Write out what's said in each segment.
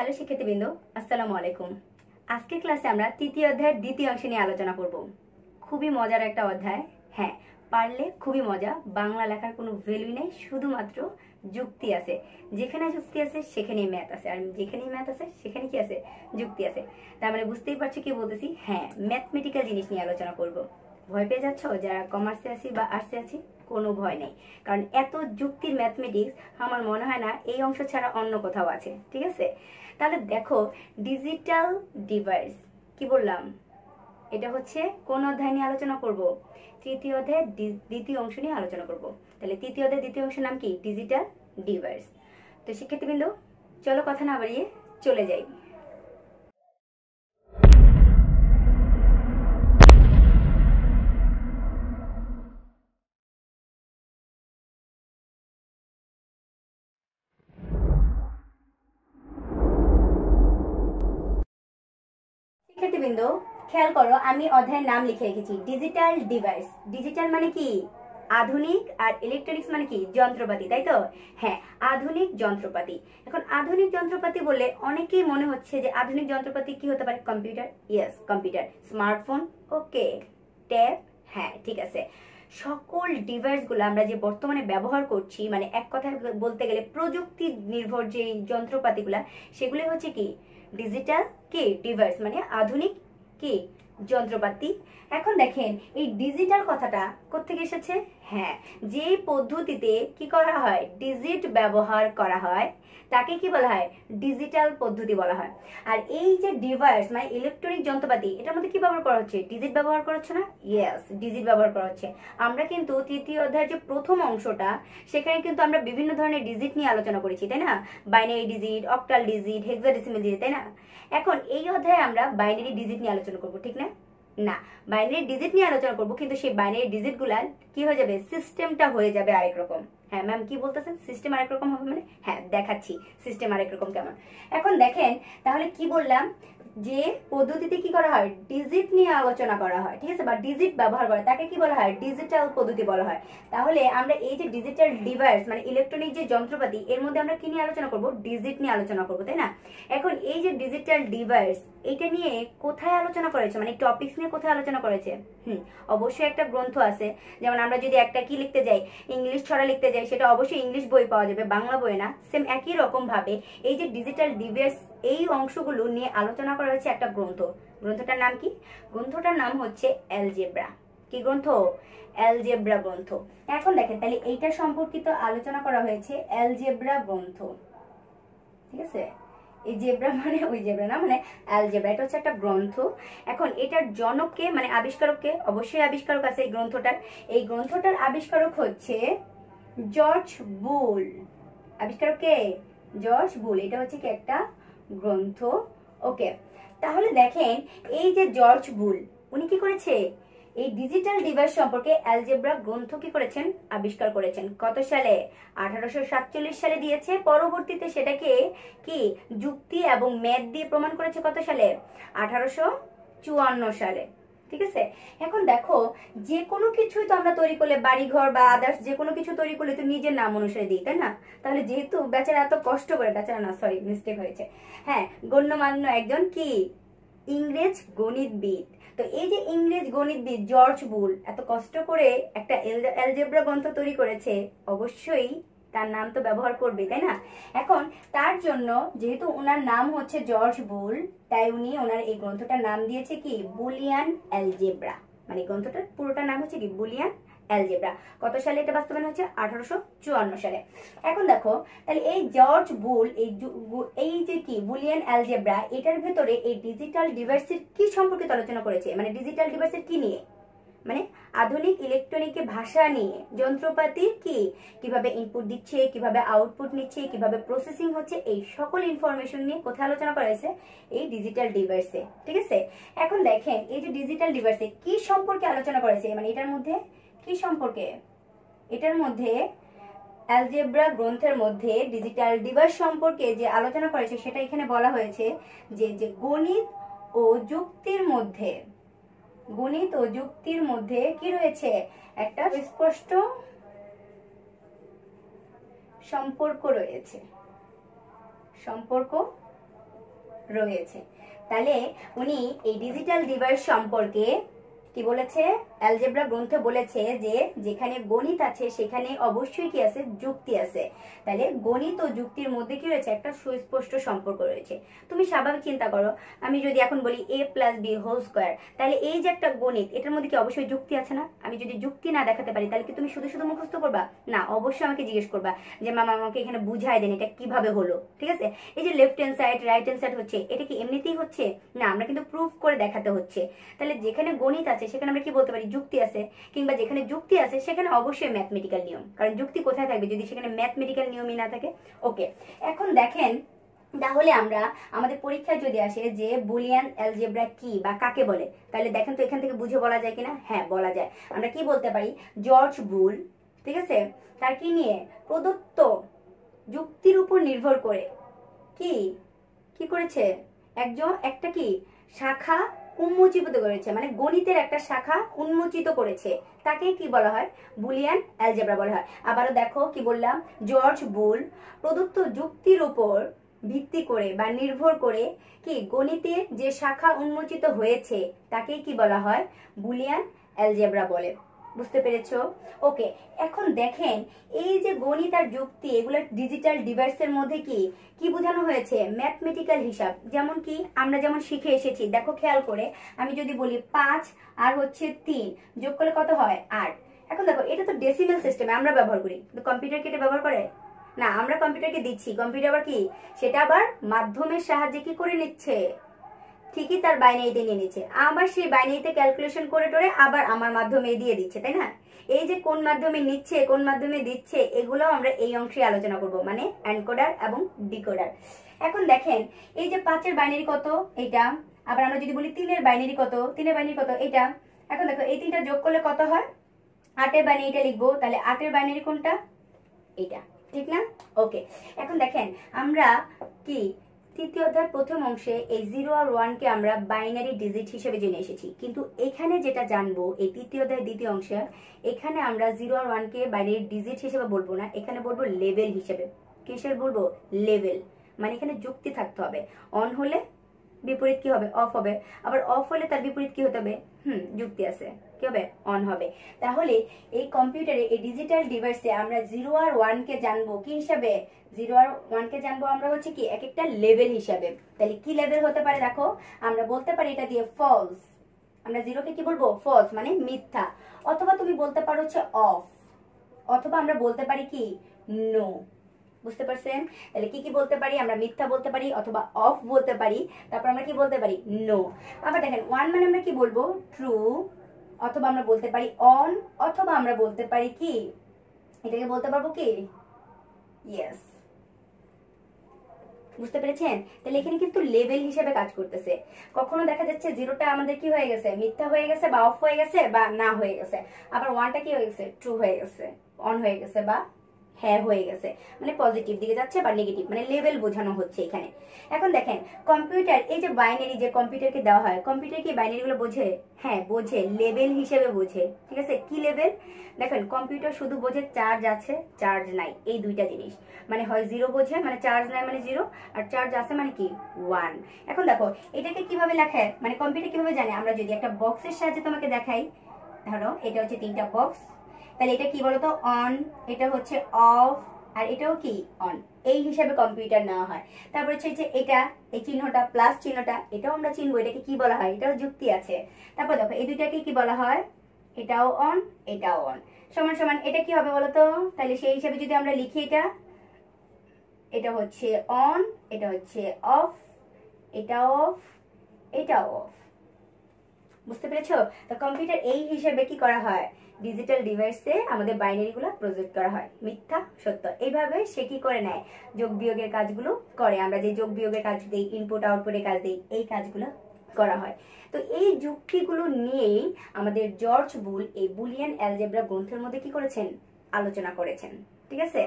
Hello শিক্ষার্থীবৃন্দ, আসসালামু আলাইকুম। আজকের ক্লাসে আমরা তৃতীয় অধ্যায়ের দ্বিতীয় অংশ নিয়ে আলোচনা করব। খুবই মজার একটা অধ্যায়। হ্যাঁ, পারলে খুবই মজা। বাংলা লেখার কোনো ভ্যালু নেই, শুধুমাত্র যুক্তি আছে। যেখানে যুক্তি আছে সেখানেই ম্যাথ আছে, আর যেখানেই ম্যাথ আছে সেখানে কি আছে? যুক্তি আছে। তার মানে বুঝতেই পারছো কি বলতেছি? হ্যাঁ, ম্যাথমেটিক্যাল জিনিস নিয়ে আলোচনা করব। ভয় পেয়ে যাচ্ছ যারা কমার্সে আছি বা আর্টসে আছি? কোনো ভয় নেই, কারণ এত যুক্তির ম্যাথমেটিক্স আমার মনে হয় না এই অংশ ছাড়া অন্য কোথাও আছে। ঠিক আছে, তাহলে দেখো, ডিজিটাল ডিভাইস কি বললাম? এটা হচ্ছে কোন অধ্যায় নিয়ে আলোচনা করব? তৃতীয় অধ্যায়ের দ্বিতীয় অংশ নিয়ে আলোচনা করব। তাহলে তৃতীয় অধ্যায়ের দ্বিতীয় অংশের নাম কি? Digital device. তো শিক্ষার্থীবৃন্দ, চলো কথা না বাড়িয়ে চলে যাই। শিক্ষার্থীবৃন্দ, খেয়াল করো, আমি অধ্যায়ের নাম লিখে রেখেছি ডিজিটাল ডিভাইস। ডিজিটাল মানে কি? আধুনিক, আর ইলেকট্রনিক্স মানে কি? যন্ত্রপাতি, তাই তো? হ্যাঁ, আধুনিক যন্ত্রপাতি। এখন আধুনিক যন্ত্রপাতি বললে অনেকেই মনে হচ্ছে যে আধুনিক যন্ত্রপাতি কি হতে পারে? কম্পিউটার। Yes, computer. স্মার্টফোন। ওকে। ট্যাব। হ্যাঁ, ঠিক আছে। সকল ডিভাইসগুলো আমরা যে বর্তমানে ব্যবহার করছি, মানে এক কথায় বলতে গেলে প্রযুক্তি নির্ভর যে যন্ত্রপাতিগুলা, সেগুলো হচ্ছে কি? ডিজিটাল কি ডিভাইস, মানে আধুনিক কি যন্ত্রপাতি। এখন দেখেন, এই ডিজিটাল কথাটা কোত্থেকে এসেছে? হ্যাঁ, যে পদ্ধতিতে কি করা হয়? ডিজিট ব্যবহার করা হয় তাকে কি বলা হয়? ডিজিটাল পদ্ধতি বলা হয়। আর এই যে ডিভাইস মানে ইলেকট্রনিক যন্ত্রপাতি, এটার মধ্যে কি ব্যবহার করা হচ্ছে? ডিজিট ব্যবহার করা হচ্ছে না? ইয়েস, ডিজিট ব্যবহার করা হচ্ছে। আমরা কিন্তু তৃতীয় অধ্যায়ের যে প্রথম অংশটা, সেখানে কিন্তু আমরা বিভিন্ন ধরনের ডিজিট নিয়ে আলোচনা করেছি, তাই না? Binary digit, octal digit, hexadecimal digit, তাই না? এখন এই অধ্যায়ে আমরা বাইনারি ডিজিট নিয়ে আলোচনা করব, ঠিক না? না, বাইনারি ডিজিট নিয়ে আলোচনা করব, কিন্তু সেই বাইনারি ডিজিট গুলা কি হয়ে যাবে? সিস্টেমটা হয়ে যাবে আরেক রকম। হ্যাঁ ম্যাম, কি বলতেছেন? সিস্টেম আরেক রকম হবে মানে? হ্যাঁ, দেখাচ্ছি সিস্টেম আরেক রকম কেমন। এখন দেখেন, তাহলে কি বললাম? যে পদ্ধতিতে কি করা হয়? ডিজিট নিয়ে আলোচনা করা হয়, ঠিক আছে, বা ডিজিট ব্যবহার করে তাকে কি বলা হয়? ডিজিটাল পদ্ধতি বলা হয়। তাহলে আমরা এই যে ডিজিটাল ডিভাইস মানে ইলেকট্রনিক যে যন্ত্রপাতি, এর মধ্যে আমরা কি নিয়ে আলোচনা করব? ডিজিট নিয়ে আলোচনা করব, তাই না? এখন এই যে ডিজিটাল ডিভাইস, এটা নিয়ে কোথায় আলোচনা করেছে, মানে টপিকস নিয়ে কোথায় আলোচনা করেছে? অবশ্যই একটা গ্রন্থ আছে। যেমন আমরা যদি একটা কি লিখতে যাই, ইংলিশ ছড়া লিখতে যাই, সেটা অবশ্যই ইংলিশ বই পাওয়া যাবে, বাংলা বই না। সেম একই রকম ভাবে এই যে ডিজিটাল ডিভাইস, এই অংশগুলো নিয়ে আলোচনা করা হয়েছে একটা গ্রন্থ। গ্রন্থটার নাম কি? গ্রন্থটার নাম হচ্ছে অ্যালজেব্রা। কি গ্রন্থ? অ্যালজেব্রা গ্রন্থ। এখন দেখেন, তাহলে এইটা সম্পর্কিত আলোচনা করা হয়েছে অ্যালজেব্রা গ্রন্থ, ঠিক আছে? এই জেব্রা মানে ওই জেব্রা না, মানে অ্যালজেব্রা, এটা হচ্ছে একটা গ্রন্থ। এখন এটার জনককে মানে আবিষ্কারককে? অবশ্যই আবিষ্কারক আছে এই গ্রন্থটার। এই গ্রন্থটার আবিষ্কারক হচ্ছে জর্জ বুল। আবিষ্কারক কে? জর্জ বুল। এটা হচ্ছে কি একটা গ্রন্থ। ওকে, তাহলে দেখেন, এই যে জর্জ বুল, উনি কি করেছে? এই ডিজিটাল ডিভাইস সম্পর্কে অ্যালজেব্রা গ্রন্থ কি করেছেন? আবিষ্কার করেছেন। কত সালে? 1847 সালে দিয়েছে। পরবর্তীতে সেটাকে কি যুক্তি এবং ম্যাথ দিয়ে প্রমাণ করেছে কত সালে? 1854 সালে, ঠিক আছে? এখন দেখো, যে কোনো কিছুই তো আমরা তৈরি করলে, বাড়ি ঘর বা আদার্স যে কোনো কিছু তৈরি করলে তো নিজের নাম অনুসারে দিই, তাই না? তাহলে যেহেতু বেচারা এত কষ্ট করে, বেচারা না, সরি মিস্টেক হয়েছে, হ্যাঁ, গণ্যমান্য একজন কি ইংরেজ গণিতবিদ। তো এই যে ইংরেজ গণিতবিদ জর্জ বুল এত কষ্ট করে একটা অ্যালজেব্রা গ্রন্থ তৈরি করেছে, অবশ্যই তার নাম তো ব্যবহার করবে, তাই না? এখন তার জন্য, যেহেতু ওনার নাম হচ্ছে জর্জ বুল, তাই উনি ওনার এই গ্রন্থটার নাম দিয়েছে কি? Boolean algebra. মানে গ্রন্থটার পুরোটা নাম হচ্ছে কি? Boolean algebra. কত সালে এটা বাস্তবায়ন হয়েছে? 1854 সালে। এখন দেখো, তাহলে এই জর্জ বুল এই যে কি বুলিয়ান অ্যালজেব্রা, এটার ভেতরে এই ডিজিটাল ডিভাইসের কি সম্পর্কিত আলোচনা করেছে? মানে ডিজিটাল ডিভাইসের কি নিয়ে? মানে আধুনিক ইলেকট্রনিক ভাষা নিয়ে, যন্ত্রপাতি কি কিভাবে ইনপুট দিচ্ছে, কিভাবে আউটপুট নিচ্ছে, কিভাবে প্রসেসিং হচ্ছে, এই সকল ইনফরমেশন নিয়ে কোথায় আলোচনা করা হয়েছে? এই ডিজিটাল ডিভাইসে, ঠিক আছে? এখন দেখেন, এই যে ডিজিটাল ডিভাইসে কি সম্পর্কে আলোচনা করেছে, মানে এটার মধ্যে কি সম্পর্কে? এটার মধ্যে অ্যালজেব্রা গ্রন্থের মধ্যে ডিজিটাল ডিভাইস সম্পর্কে যে আলোচনা করেছে, সেটা এখানে বলা হয়েছে যে গণিত ও যুক্তির মধ্যে, গণিত ও যুক্তির মধ্যে কি রয়েছে? একটা স্পষ্ট সম্পর্ক রয়েছে। সম্পর্ক রয়েছে। তাহলে উনি এই ডিজিটাল ডিভাইস সম্পর্কে কি বলেছে, অ্যালজেব্রা গ্রন্থে বলেছে যে যেখানে গণিত আছে সেখানে অবশ্যই কি আছে, যুক্তি আছে। তাহলে গণিত ও যুক্তির মধ্যে কি রয়েছে, একটা সুস্পষ্ট সম্পর্ক রয়েছে। তুমি স্বাভাবিক চিন্তা করো, আমি যদি এখন বলি a + b হোল স্কয়ার, তাহলে এই যে একটা গণিত, এটার মধ্যে কি অবশ্যই যুক্তি আছে না? আমি যদি যুক্তি না দেখাতে পারি তাহলে কি তুমি শুধু শুধু মুখস্থ করবা না? অবশ্যই আমাকে জিজ্ঞেস করবা যে মামা আমাকে এখানে বুঝাই দেন এটা কিভাবে হলো। ঠিক আছে, এই যে left hand side right hand side হচ্ছে, এটা কি এমনিতেই হচ্ছে না, আমরা কিন্তু প্রুফ করে দেখাতে হচ্ছে। তাহলে যেখানে গণিত আছে সেখানে আমরা কি বলতে পারি, যুক্তি আছে। কিংবা যেখানে যুক্তি আছে সেখানে অবশ্যই ম্যাথমেটিক্যাল নিয়ম, কারণ যুক্তি কোথায় থাকবে যদি সেখানে ম্যাথমেটিক্যাল নিয়মই না থাকে। ওকে, এখন দেখেন তাহলে আমরা আমাদের পরীক্ষায় যদি আসে যে বুলিয়ান অ্যালজেব্রা কি বা কাকে বলে, তাহলে দেখেন তো এখান থেকে বুঝে বলা যায় কিনা। হ্যাঁ, বলা যায়। আমরা কি বলতে পারি, জর্জ বুল, ঠিক আছে, তার কি নিয়ে প্রদত্ত যুক্তির উপর নির্ভর করে কি কি করেছে, একটা কি শাখা উন্মোচিত করেছে, মানে গণিতের একটা শাখা উন্মোচিত করেছে, তাকে কি বলা হয়, বুলিয়ান অ্যালজেব্রা বলা হয়। আবারও দেখো কি বললাম, জর্জ বুল প্রদত্ত যুক্তির উপর ভিত্তি করে বা নির্ভর করে কি গণিতের যে শাখা উন্মোচিত হয়েছে তাকে কি বলা হয়, বুলিয়ান অ্যালজেব্রা বলে। বুঝতে পেরেছো? ওকে, এখন দেখেন এই যে গণিত আর যুক্তি এগুলো ডিজিটাল ডিভাইসের মধ্যে কি কি বোঝানো হয়েছে, ম্যাথমেটিক্যাল হিসাব। যেমন কি আমরা যেমন শিখে এসেছি, দেখো খেয়াল করে, আমি যদি বলি 5 আর হচ্ছে 3 যোগ করলে কত হয়, 8। এখন দেখো এটা তো ডেসিমেল সিস্টেমে আমরা ব্যবহার করি, কিন্তু কম্পিউটার কি এটা ব্যবহার করে না? আমরা কম্পিউটারকে দিচ্ছি, কম্পিউটার আবার কি সেটা আবার মাধ্যমের সাহায্যে কি করে নিচ্ছে, ঠিকই তার বাইনারিতে নিয়ে নিচ্ছে, আবার সেই বাইনারিতে ক্যালকুলেশন করে টোরে আবার আমার মাধ্যমে দিয়ে দিচ্ছে, তাই না? এই যে কোন মাধ্যমে নিচ্ছে কোন মাধ্যমে দিচ্ছে এগুলো আমরা এই অংশে আলোচনা করব, মানে এনকোডার এবং ডিকোডার। এখন দেখেন এই যে 5 এর বাইনারি কত, এটা। আবার আমরা যদি বলি 3 এর বাইনারি কত, 3 এর বাইনারি কত, এটা। এখন দেখো এই তিনটা যোগ করলে কত হয়, 8 এর বাইনারিটা লিখবো, তাহলে 8 এর বাইনারি কোনটা, এটা, ঠিক না? ওকে, এখন দেখেন আমরা কি তৃতীয় অধ্যায়ের প্রথম অংশে এই 0 আর 1 কে আমরা বাইনারি ডিজিট হিসেবে জেনে এসেছি, কিন্তু এখানে যেটা জানবো এই তৃতীয় অধ্যায়ের দ্বিতীয় অংশে, এখানে আমরা 0 আর 1 কে বাইনারি ডিজিট হিসেবে বলবো না, এখানে বলবো লেভেল হিসেবে। কিসের বলবো, লেভেল, মানে এখানে যুক্তি থাকতে হবে। অন হলে বিপরীত কি হবে, অফ হবে, আবার অফ হলে তার বিপরীত কি হতে হবে, যুক্তি আছে, কি হবে, অন হবে। তাহলে এই কম্পিউটারে এই ডিজিটাল ডিভাইসে আমরা 0 আর 1 কে জানবো কি হিসাবে, 0 আর 1 কে জানবো আমরা হচ্ছে কি এক একটা লেভেল হিসাবে। তাহলে কি লেভেল হতে পারে, দেখো আমরা বলতে পারি এটা দিয়ে ফলস, আমরা 0 কে কি বলবো, ফলস মানে মিথ্যা, অথবা তুমি বলতে পারো হচ্ছে অফ, অথবা আমরা বলতে পারি কি নো। বুঝতে পারছেন? তাহলে কি কি বলতে পারি, আমরা মিথ্যা বলতে পারি অথবা অফ বলতে পারি, তারপর আমরা কি বলতে পারি, নো। আবার দেখেন 1 মানে আমরা কি বলবো, ট্রু, অথবা আমরা বলতে পারি অন, অথবা আমরা বলতে পারি কি, এটাকে বলতে পারবো কি, ইয়েস। বুঝতে পেরেছেন? তাহলে এখানে কিন্তু লেভেল হিসেবে কাজ করতেছে। কখনো দেখা যাচ্ছে 0টা আমাদের কি হয়ে গেছে, মিথ্যা হয়ে গেছে বা অফ হয়ে গেছে বা না হয়ে গেছে, আবার 1টা কি হয়ে গেছে, ট্রু হয়ে গেছে, অন হয়ে গেছে বা হ্যাঁ হয়ে গেছে, মানে পজিটিভ দিকে যাচ্ছে বা নেগেটিভ, মানে লেভেল বোঝানো হচ্ছে এখানে। এখন দেখেন কম্পিউটার এই যে বাইনারি যে কম্পিউটারকে দেওয়া হয়, কম্পিউটার কি বাইনারি গুলো বোঝে? হ্যাঁ বোঝে, লেভেল হিসেবে বোঝে। ঠিক আছে, কি লেভেল? দেখেন কম্পিউটার শুধু বোঝে চার্জ আছে চার্জ নাই, এই দুইটা জিনিস, মানে হয় 0 বোঝে মানে চার্জ নাই মানে 0, আর চার্জ আছে মানে কি 1। এখন দেখো এটাকে কিভাবে লেখায়, মানে কম্পিউটার কিভাবে জানে, আমরা যদি একটা বক্সের সাহায্যে তোমাকে দেখাই, ধরো এটা হচ্ছে 3টা বক্স, তাহলে এটা কি বলতো, অন, এটা হচ্ছে অফ, আর এটাও কি অন, এই হিসাবে কম্পিউটার নেওয়া হয়। তারপর হচ্ছে যে এটা এই চিহ্নটা প্লাস চিহ্নটা, এটাও আমরা চিনবো, এটাকে কি বলা হয়, এটাও যুক্তি আছে। তারপর দেখো এই দুইটাকে কি বলা হয়, এটাও অন এটাও অন, সমান সমান, এটা কি হবে বলতো, তাহলে সেই হিসাবে যদি আমরা লিখি এটা হচ্ছে অন, এটা হচ্ছে অফ, এটা অফ, এটা অফ। বুঝতে পেরেছো? তো কম্পিউটার এই হিসেবে কি করা হয়, ডিজিটাল ডিভাইসে আমাদের বাইনারি গুলো প্রজেক্ট করা হয়, মিথ্যা সত্য, এইভাবে সে কি করে নেয়, যোগ বিয়োগের কাজগুলো করে। আমরা যে যোগ বিয়োগের কাজ দিই, ইনপুট আউটপুটের কাজ দিই, এই কাজগুলো করা হয়। তো এই যুক্তিগুলো নিয়েই আমাদের জর্জ বুল এই বুলিয়ান অ্যালজেব্রা গ্রন্থের মধ্যে কি করেছেন, আলোচনা করেছেন। ঠিক আছে,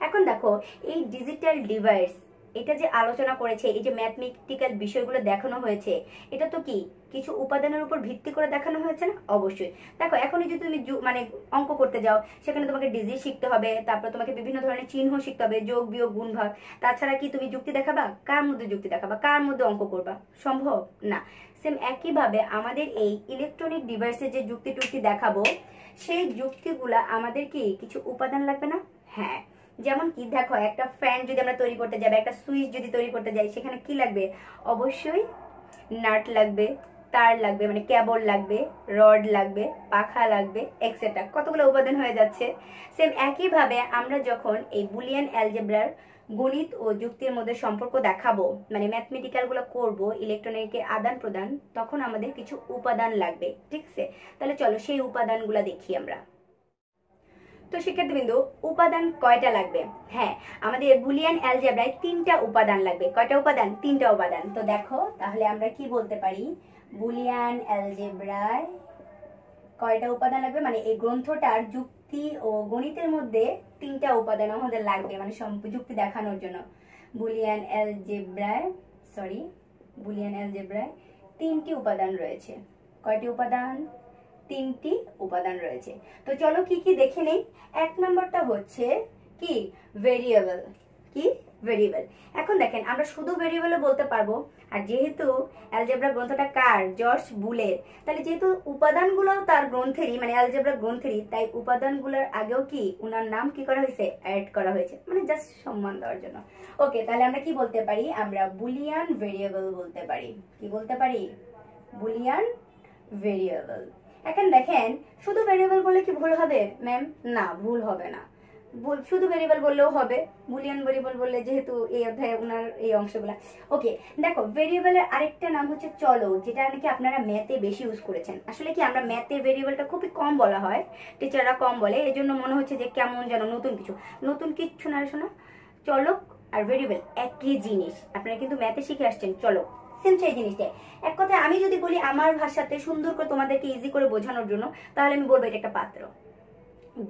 এখন দেখো এই ডিজিটাল ডিভাইস এটা যে আলোচনা করেছে, এই যে ম্যাথমেটিক্যাল বিষয়গুলো দেখানো হয়েছে, এটা তো কি কিছু উপাদানের উপর ভিত্তি করে দেখানো হয়েছে না? অবশ্যই। দেখো এখনই যদি তুমি মানে অঙ্ক করতে যাও, সেখানে তোমাকে ডিজিট শিখতে হবে, তারপর তোমাকে বিভিন্ন ধরনের চিহ্ন শিখতে হবে, যোগ বিয়োগ গুণ ভাগ। তাছাড়া কি তুমি যুক্তি দেখাবা? কার মধ্যে যুক্তি দেখাবা? কার মধ্যে অঙ্ক করবা? সম্ভব না। সেম একইভাবে আমাদের এই ইলেকট্রনিক ডিভাইসে যে যুক্তি টুক্তি দেখাবো, সেই যুক্তিগুলা আমাদের কি কিছু উপাদান লাগবে না? হ্যাঁ। যেমন কি দেখো, একটা ফ্যান যদি আমরা তৈরি করতে যাই, একটা সুইচ যদি তৈরি করতে যাই, সেখানে কি লাগবে? অবশ্যই নাট লাগবে, তার লাগবে, মানে কেবল লাগবে, রড লাগবে, পাখা লাগবে, এক্সেট্রা। কতগুলো উপাদান হয়ে যাচ্ছে। সেম একইভাবে আমরা যখন এই বুলিয়ান অ্যালজেব্রার গণিত ও যুক্তির মধ্যে সম্পর্ক দেখাবো, মানে ম্যাথমেটিক্যাল গুলো করবো, ইলেকট্রনিকের আদান প্রদান, তখন আমাদের কিছু উপাদান লাগবে। ঠিক আছে, তাহলে চলো সেই উপাদানগুলো দেখি আমরা। তো শিক্ষার্থীবৃন্দু, উপাদান কয়টা লাগবে? হ্যাঁ, আমাদের বুলিয়ান অ্যালজেব্রায় 3টা উপাদান লাগবে। কয়টা উপাদান? 3টা উপাদান। তো দেখো তাহলে আমরা কি বলতে পারি, বুলিয়ান অ্যালজেব্রায় কয়টা উপাদান লাগবে, মানে এই গ্রন্থটার যুক্তি ও গণিতের মধ্যে 3টা উপাদান আমাদের লাগবে, মানে যুক্তি দেখানোর জন্য। বুলিয়ান অ্যালজেব্রায় 3টি উপাদান রয়েছে। কয়টি উপাদান? 3টি উপাদান রয়েছে। তো চলো কি কি দেখে নেই। 1 নম্বরটা হচ্ছে কি? ভেরিয়েবল। কি? ভেরিয়েবল। এখন দেখেন, আমরা শুধু ভেরিয়েবলও বলতে পারবো, আর যেহেতু অ্যালজেব্রা গ্রন্থটা কার? জর্জ বুলের, তাহলে যেহেতু উপাদানগুলো তার গ্রন্থেরই, মানে অ্যালজেব্রা গ্রন্থেরই, তাই উপাদানগুলোর আগেও কি ওনার নাম কি করা হয়েছে? অ্যাড করা হয়েছে, মানে জাস্ট সম্মান দেওয়ার জন্য। ওকে, তাহলে আমরা কি বলতে পারি? আমরা বুলিয়ান ভেরিয়েবল বলতে পারি। কি বলতে পারি? Boolean variable. এখন দেখেন, শুধু ভেরিয়েবল বললে কি ভুল হবে ম্যাম? না, ভুল হবে না। শুধু ভেরিয়েবল বললেও হবে, বুলিয়ান ভেরিয়েবল বললে, যেহেতু এই অধ্যায়ে ওনার এই অংশগুলা। ওকে, দেখো ভেরিয়েবলের আরেকটা নাম হচ্ছে চলক, যেটা নাকি আপনারা ম্যাথে বেশি ইউজ করেছেন। আসলে কি আমরা ম্যাথে ভেরিয়েবলটা খুবই কম বলা হয়, টিচাররা কম বলে, এজন্য মনে হচ্ছে যে কেমন যেন নতুন কিছু। নতুন কিচ্ছু না শোনা, চলক আর ভেরিয়েবল একই জিনিস। আপনারা কিন্তু ম্যাথে শিখে আসছেন চলক, সেম সেই জিনিসটাই। এক কথায় আমি যদি বলি আমার ভাষাতে সুন্দর করে তোমাদেরকে ইজি করে বোঝানোর জন্য, তাহলে আমি বলবো এটা একটা পাত্র,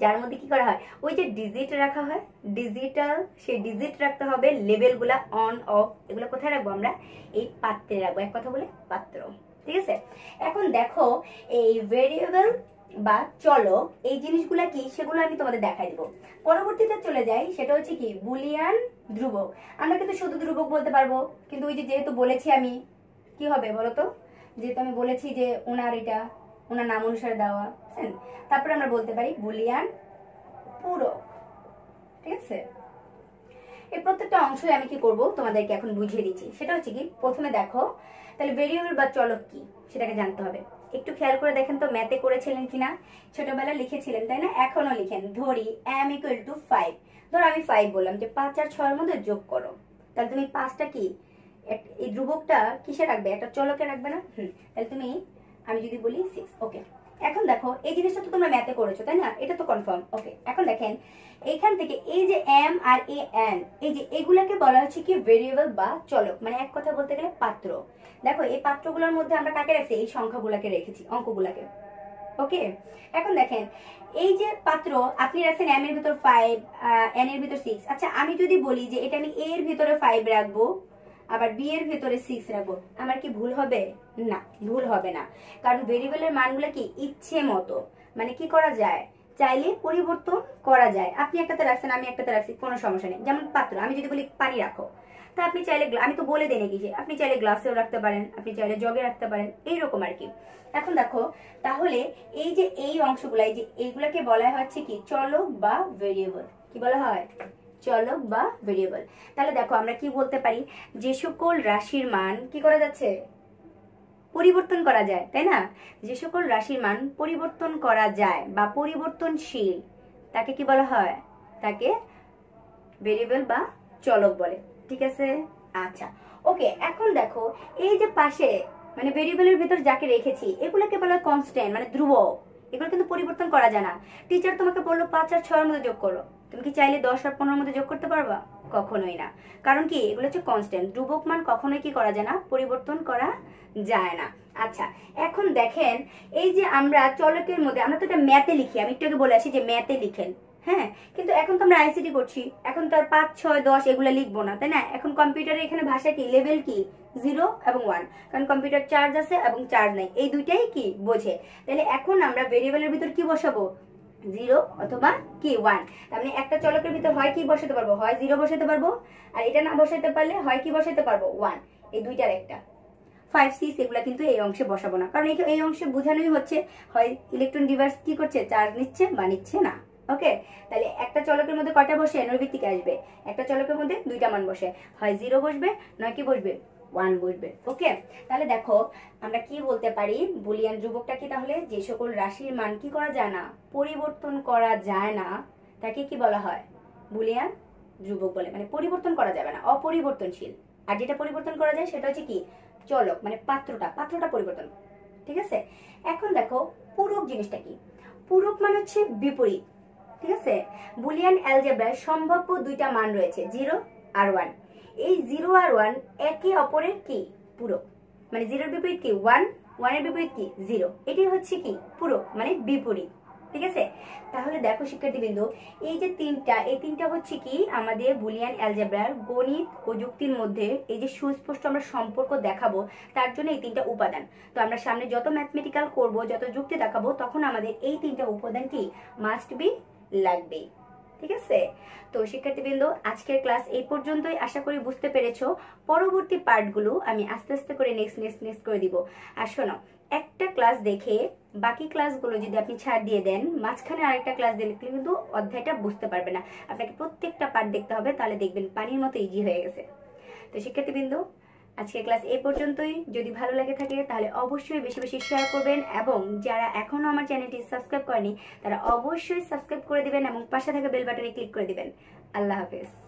যার মধ্যে কি করা হয়? ওই যে ডিজিট রাখা হয়, ডিজিটাল, সেই ডিজিট রাখতে হবে, লেভেলগুলা অন অফ, এগুলো কোথায় রাখবো? আমরা এই পাত্রে রাখবো। এক কথা বলে পাত্র। ঠিক আছে, এখন দেখো এই ভেরিয়েবল বা চলক, এই জিনিসগুলা কি সেগুলো আমি তোমাদের দেখাই দিব। পরবর্তীতে চলে যাই, সেটা হচ্ছে কি? বুলিয়ান ধ্রুবক। আমরা কিন্তু শুধু ধ্রুবক বলতে পারবো, কিন্তু ওই যে যেহেতু বলেছি আমি, কি হবে বলতো? যেহেতু আমি বলেছি যে ওনার এটা ওনার নাম অনুসারে দেওয়া, তারপরে আমরা বলতে পারি বুলিয়ান পূরক। ঠিক আছে, এই প্রত্যেকটা অংশই আমি কি করব তোমাদেরকে এখন বুঝিয়ে দিচ্ছি। সেটা হচ্ছে কি, প্রথমে দেখো, তাহলে ভেরিয়েবল বা চলক কি সেটাকে জানতে হবে। একটু খেয়াল করে দেখেন তো, ম্যাথে করেছিলেন কিনা, ছোটবেলায় লিখেছিলেন তাই না? এখনো লিখেন। ধরি m = 5। ধরো আমি 5 বললাম যে 5 আর 6 এর মধ্যে যোগ করো, তাহলে তুমি 5টা কি এই ধ্রুবকটা কিসে রাখবে? একটা চলকে রাখবে না? তাহলে তুমি, আমি যদি বলি 6। ওকে, এখন দেখো এই জিনিসটা তো তোমরা ম্যাথে করেছো তাই না? এটা তো কনফার্ম। ওকে, এখন দেখেন এইখান থেকে এই যে m আর n, এই যে এগুলাকে বলা হচ্ছে কি? ভেরিয়েবল বা চলক, মানে এক কথা বলতে গেলে পাত্র। দেখো এই পাত্রগুলোর মধ্যে আমরা কাকে রাখছি? এই সংখ্যাগুলোকে রেখেছি, অঙ্কগুলোকে। ওকে, এখন দেখেন এই যে পাত্র, আপনি রাখছেন m এর ভিতর 5, n এর ভিতর 6। আচ্ছা, আমি যদি বলি যে এটা আমি a এর ভিতরে 5 রাখবো, আবার বি এর ভিতরে 6 রাখবো, আমার কি ভুল হবে? না, ভুল হবে না। কারণ ভেরিয়েবলের মানগুলো কি ইচ্ছে মতো, মানে কি করা যায়? চাইলে পরিবর্তন করা যায়। আপনি একটাতে রাখছেন, আমি একটাতে রাখছি, কোনো সমস্যা নেই। যেমন পাত্র, আমি যদি বলি পানি রাখো, তা আপনি চাইলে, আমি তো বলে দেই নাকি যে আপনি চাইলে গ্লাসেও রাখতে পারেন, আপনি চাইলে জগে রাখতে পারেন, এইরকম আর কি। এখন দেখো তাহলে এই যে এই অংশগুলা, এই যে এইগুলাকে বলা হচ্ছে কি? চলক বা ভেরিয়েবল। কি বলা হয়? চলক বা ভেরিয়েবল। তাহলে দেখো আমরা কি বলতে পারি? যে সকল রাশির মান কি করা যাচ্ছে? পরিবর্তন করা যায়, তাই না? যে সকল রাশির মান পরিবর্তন করা যায় বা পরিবর্তনশীল, তাকে কি বলা হয়? তাকে ভেরিয়েবল বা চলক বলে। ঠিক আছে, আচ্ছা ওকে। এখন দেখো এই যে পাশে, মানে ভেরিয়েবলের ভিতর যাকে রেখেছি, এগুলোকে বলা হয় কনস্ট্যান্ট, মানে ধ্রুবক। এগুলো কিন্তু পরিবর্তন করা যায় না। টিচার তোমাকে বললো 5 আর 6 এর মধ্যে যোগ করো, তুমি কি চাইলে 10 আর 15 এর মধ্যে যোগ করতে পারবা? কখনোই না। কারণ কি? এগুলো হচ্ছে কনস্ট্যান্ট। ধ্রুবক মান কখনোই কি করা যায় না? পরিবর্তন করা যায় না। আচ্ছা, এখন দেখেন এই যে আমরা চলকের মধ্যে, আমরা তো এটা ম্যাথে লিখি, আমি একটু আগে বলে আসি যে ম্যাথে লিখেন। হ্যাঁ, কিন্তু এখন তো আমরা আইসিটি করছি, এখন তো আর 5, 6, 10 এগুলো লিখবো না, তাই না? এখন কম্পিউটারে এখানে ভাষা কি, লেভেল কি 0 এবং 1, কারণ কম্পিউটার চার্জ আছে এবং চার্জ নাই, এই দুইটাই কি বোঝে। তাহলে এখন আমরা ভেরিয়েবলের ভিতর কি বসাবো, 0 অথবা কি 1। তার মানে একটা চলকের ভিতর হয় কি বসাতে পারবো, হয় 0 বসাতে পারবো, আর এটা না বসাতে পারলে হয় কি বসাতে পারবো 1, এই দুইটার একটা। 5, 6 এগুলা কিন্তু এই অংশে বসাবো না, কারণ এই অংশে বোঝানোই হচ্ছে হয় ইলেকট্রন ডিভাইস কি করছে, চার্জ নিচ্ছে বা নিচ্ছে না। ওকে, তাহলে একটা চলকের মধ্যে কয়টা বসে, নৈর্ব্যক্তিক আসবে, একটা চলকের মধ্যে দুইটা মান বসে, হয় 0 বসবে নয় কি বসবে 1 বসবে। ওকে, তাহলে দেখো আমরা কি বলতে পারি, বুলিয়ান ধ্রুবকটা কি, তাহলে যে সকল রাশির মান কি করা যায় না, পরিবর্তন করা যায় না, তাকে কি বলা হয়, বুলিয়ান ধ্রুবক বলে। মানে পরিবর্তন করা যাবে না, অপরিবর্তনশীল। আর যেটা পরিবর্তন করা যায় সেটা হচ্ছে কি, চলক, মানে পাত্রটা পরিবর্তন। ঠিক আছে, এখন দেখো পূরক জিনিসটা কি, পূরক মানে হচ্ছে বিপরীত। ঠিক আছে, বুলিয়ান অ্যালজেব্রায় সম্ভাব্য দুইটা মান রয়েছে, 0 আর 1। এই 0 আর 1 একে অপরের কি, পূরক। মানে 0 এর বিপরীত কি 1, 1 এর বিপরীত কি 0, এটাই হচ্ছে কি পূরক, মানে বিপরীত। ঠিক আছে, তাহলে দেখো শিক্ষার্থীবৃন্দ, এই যে এই তিনটা হচ্ছে কি আমাদের বুলিয়ান অ্যালজেব্রার গণিত ও যুক্তির মধ্যে এই যে সুস্পষ্ট আমরা সম্পর্ক দেখাবো, তার জন্য এই তিনটা উপাদান। তো আমরা সামনে যত ম্যাথমেটিক্যাল করব, যত যুক্তি দেখাবো, তখন আমাদের এই তিনটা উপাদান কি মাস্ট বি লাগবে। ঠিক আছে, তো শিক্ষার্থীবৃন্দ আজকের ক্লাস এই পর্যন্তই, আশা করি বুঝতে পেরেছো। পরবর্তী পার্টগুলো আমি আস্তে আস্তে করে নেক্সট করে দিব। আর শোনো, একটা ক্লাস দেখে বাকি ক্লাসগুলো যদি আপনি ছাড় দিয়ে দেন, মাঝখানে আরেকটা ক্লাস দিলে কিন্তু অধ্যায়টা বুঝতে পারবে না। আপনাকে প্রত্যেকটা পার্ট দেখতে হবে, তাহলে দেখবেন পানির মতো ইজি হয়ে গেছে। তো শিক্ষার্থীবৃন্দ আজকের ক্লাস এই পর্যন্তই। যদি ভালো লাগে থাকে তাহলে অবশ্যই বেশি বেশি শেয়ার করবেন, এবং যারা এখনো আমার চ্যানেলটি সাবস্ক্রাইব করেনি তারা অবশ্যই সাবস্ক্রাইব করে দিবেন এবং পাশে থাকা বেল বাটনে ক্লিক করে দিবেন। আল্লাহ হাফেজ।